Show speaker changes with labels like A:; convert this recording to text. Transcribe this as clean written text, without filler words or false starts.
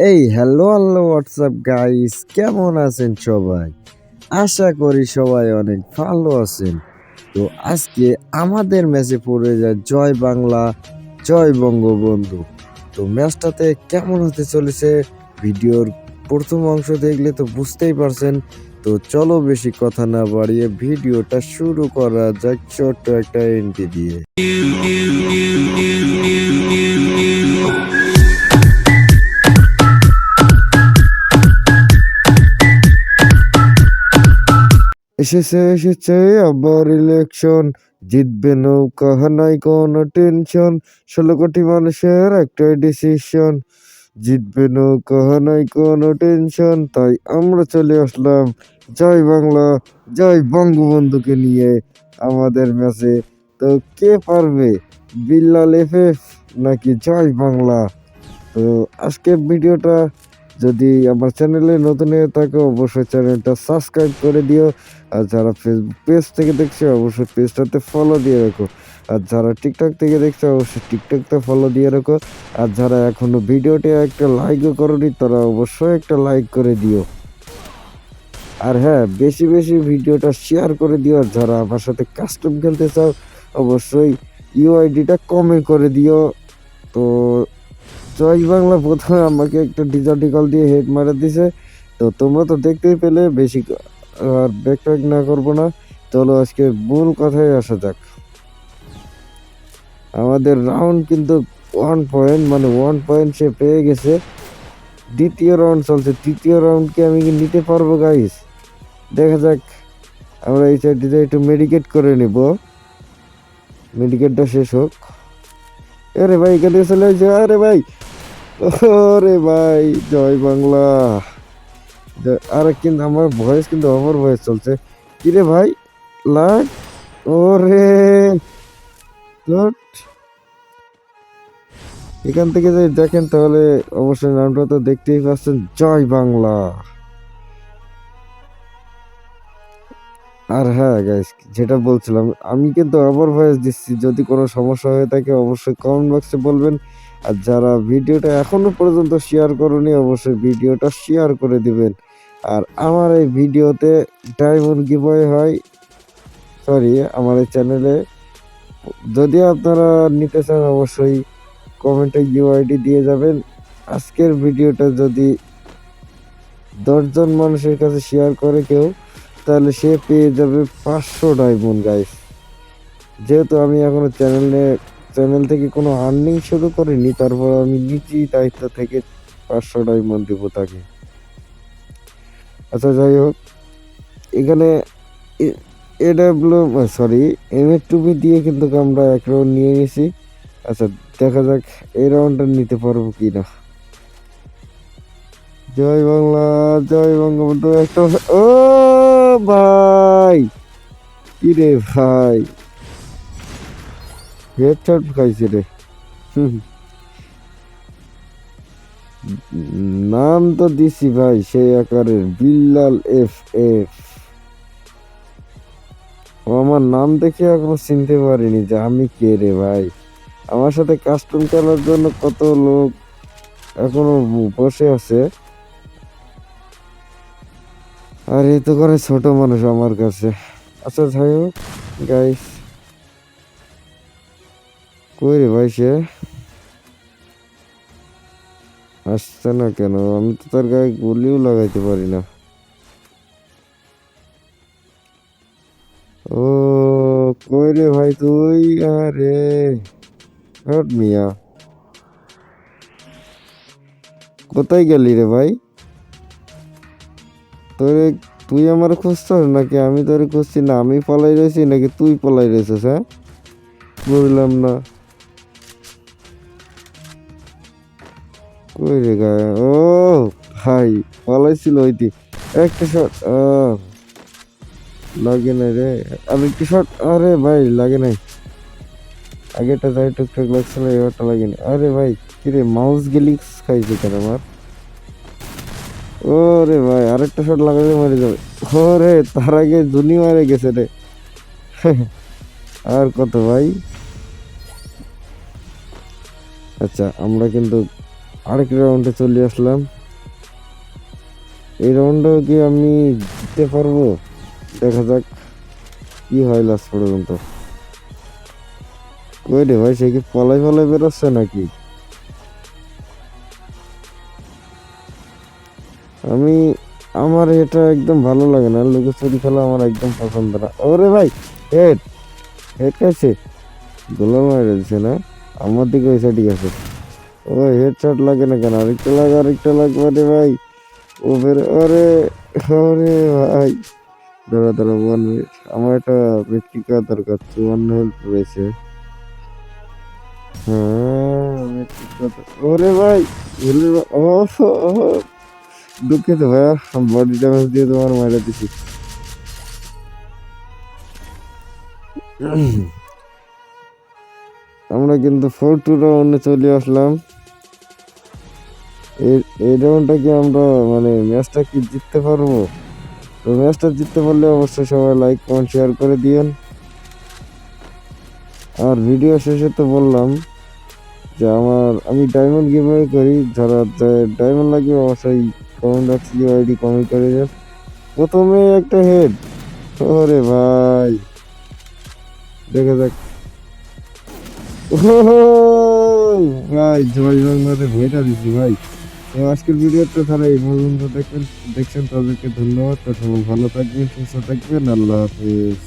A: এই hello hello WhatsApp guys, কেমন আছেন সবাই? আশা করি সবাই অনেক ভালো আছেন। তো আজকে আমাদের ম্যাচে পড়ে যায় জয় বাংলা জয় বঙ্গবন্ধু। তো ম্যাচটাতে কেমন হতে চলেছে ভিডিওর প্রথম অংশ দেখলে তো বুঝতেই পারছেন। তো চলো বেশি কথা না বাড়িয়ে ভিডিওটা শুরু করা যাক ছোট্ট একটা এন্ট্রি দিয়ে। এসেছে আবার ইলেকশন, জিতবে নৌকা নাই কোনো টেনশন, 16 কোটি মানুষের একটাই ডিসিশন, জিতবে নৌকা নাই কোনো টেনশন। তাই আমরা চলে আসলাম জয় বাংলা জয় বঙ্গবন্ধুকে নিয়ে আমাদের ম্যাচে। তো কে পারবে, বিল্লাল এফএফ নাকি জয় বাংলা? তো আজকের ভিডিওটা যদি আমার চ্যানেলে নতুন হয়ে থাকে অবশ্যই চ্যানেলটা সাবস্ক্রাইব করে দিও। আর যারা ফেসবুক পেজ থেকে দেখছে অবশ্যই পেজটাতে ফলো দিয়ে রাখো। আর যারা টিকটক থেকে দেখছে অবশ্যই টিকটকটা ফলো দিয়ে রাখো। আর যারা এখনো ভিডিওটি একটা লাইকও করনি তারা অবশ্যই একটা লাইক করে দিও। আর হ্যাঁ, বেশি বেশি ভিডিওটা শেয়ার করে দিও। আর যারা আমার সাথে কাস্টম খেলতে চাও অবশ্যই ইউআইডিটা কমেন্ট করে দিও। তো জয় বাংলা প্রথমে আমাকে একটা ডিজার্টিকল দিয়ে হেড মারা দিছে। তো তোমরা তো দেখতেই পেলে, বেশি আর ব্যাকট্র্যাক না করবো না। চলো আজকে মূল কথায় আসা যাক। আমাদের রাউন্ড কিন্তু 1 পয়েন্ট, মানে 1 পয়েন্ট সে পেয়ে গেছে। দ্বিতীয় রাউন্ড চলছে, তৃতীয় রাউন্ডকে আমি কি নিতে পারবো গাইস? দেখা যাক। আমরা এই সাইডে একটু মেডিকেট করে নেব, মেডিকেটটা শেষ হোক। আরে ভাই এখানে চলে আসছে, আরে ভাই, ওরে ভাই জয় বাংলা। আরে কিন্তু আমার ভয়েস কিন্তু ওভার ভয়েস চলছে। কিরে ভাই লাগ, ওরে ধুর। এখান থেকে যদি দেখেন তাহলে অবশ্যই নামটা তো দেখতেই পাচ্ছেন, জয় বাংলা। আর হ্যাঁ গাইস, যেটা বলছিলাম, আমি কিন্তু ওভার ভয়েস দিচ্ছি। যদি কোনো সমস্যা হয়ে থাকে অবশ্যই কমেন্ট বক্সে বলবেন। আর যারা ভিডিওটা এখনো পর্যন্ত শেয়ার করনি অবশ্যই ভিডিওটা শেয়ার করে দিবেন। আর আমার এই ভিডিওতে ডায়মন্ড গিভওয়ে হয়, সরি আমার এই চ্যানেলে। যদি আপনারা নিতে চান অবশ্যই কমেন্টে ইউআইডি দিয়ে যাবেন। আজকের ভিডিওটা যদি 10 জন মানুষের কাছে শেয়ার করে কেউ, তাহলে সে পেয়ে যাবে 500 ডায়মন্ড গাইস। যেহেতু আমি এখনো চ্যানেল থেকে কোনো আর্নিং শুরু করিনি, তারপর আমি নিজেই দায়িত্ব থেকে 500 ডায়মন্ড দেবো তাকে। আচ্ছা যাই হোক, এখানে এম এ টুবি দিয়ে কিন্তু আমরা এক রাউন্ড নিয়ে গেছি। আচ্ছা দেখা যাক এই রাউন্ডটা নিতে পারবো কিনা। জয় বাংলা জয় বঙ্গবন্ধু একটা, ও ভাই, কি রে ভাই, হেডশট খাইছে রে। নাম তো দিছি ভাই সেই আকারের, বিল্লাল এফ এফ। ও আমার নাম দেখে এখনো চিনতে পারিনি যে আমি কে রে ভাই। আমার সাথে কাস্টম খেলার জন্য কত লোক এখনো বসে আছে, আর এই তো করে ছোট মানুষ আমার কাছে। আচ্ছা যাই হোক গাইস, কই রে ভাই সে আসছে না কেন? আমি তো তার গায়ে গুলিও লাগাইতে পারি না। ও কই রে ভাই তুই, আরে হট মিয়া, কোথায় গেলি রে ভাই? তোরে, তুই আমার খুঁজছস নাকি আমি তোরে খুঁজছি? না আমি পলাই রয়েছি নাকি তুই পলাই রয়েছিস? হ্যাঁ বুঝলাম না। কই রে গায়ে, ও ভাই পলাইছিল ওইটি। একটা শট লাগে নাই রে, আর একটি শট, আরে ভাই লাগে নাই। আগেটা যাই টুকটাক লাগছিল, এবারটা লাগেনি। আরে ভাই কিরে মাউস গেলিক্স খাইছে কেন আমার? ওরে ভাই আরেকটা শট লাগালে মারে যাবে। ওরে তার আগে জুনি মারে গেছে রে। আর কত ভাই। আচ্ছা আমরা কিন্তু আরেক রাউন্ডে চলে আসলাম। এই রাউন্ডেও কি আমি জিততে পারবো? দেখা যাক কি হয় লাস্ট পর্যন্ত। কই রে ভাই, সে কি পলাই পলাই বেরোচ্ছে নাকি? আমি আমার এটা একদম ভালো লাগে না, লুকোচুরি খেলা আমার একদম পছন্দ না। ওরে ভাই, হেড হেড খাইছে, গোলা মারা দিছে না? আমার দিকে হয়েছে, ঠিক আছে। ও হেড শট লাগে না কেন? আরেকটা লাগ, আরেকটা লাগবে রে ভাই। ও বের, ওরে ওরে ভাই, দাঁড়া দাঁড়া, 1 মিনিট, আমার একটা ব্যক্তি কার দরকার। 1 হেল্প রয়েছে। হ্যাঁ, ব্যক্তির কথা। ওরে ভাই, ও ও, দুঃখিত ভাইয়া, বডি ড্যামেজ দিয়ে তোমার মারা দিছি। আমরা কিন্তু 4-2 রাউন্ডে চলে আসলাম। এই রাউন্ডটা কি আমরা মানে ম্যাচটা কি জিততে পারবো? তো ম্যাচটা জিততে পারলে অবশ্যই সবাই লাইক কমেন্ট শেয়ার করে দিয়েন। আর ভিডিও শেষে তো বললাম যে আমি ডায়মন্ড গিভওয়ে করি, যারা ডায়মন্ড লাগবে অবশ্যই কমেন্ট বক্সে আইডি কমেন্ট করে দেন। প্রথমে একটা হেড, ওরে ভাই, দেখা যাক। ওহো ভাই, জয় বাংলাতে ভয়টা দিচ্ছি ভাই। তো আজকের ভিডিওটা তারা এই পর্যন্ত দেখছেন, তাদেরকে ধন্যবাদ। তো সবাই ভালো থাকবেন, সুস্থ থাকবেন, আল্লাহ হাফিজ।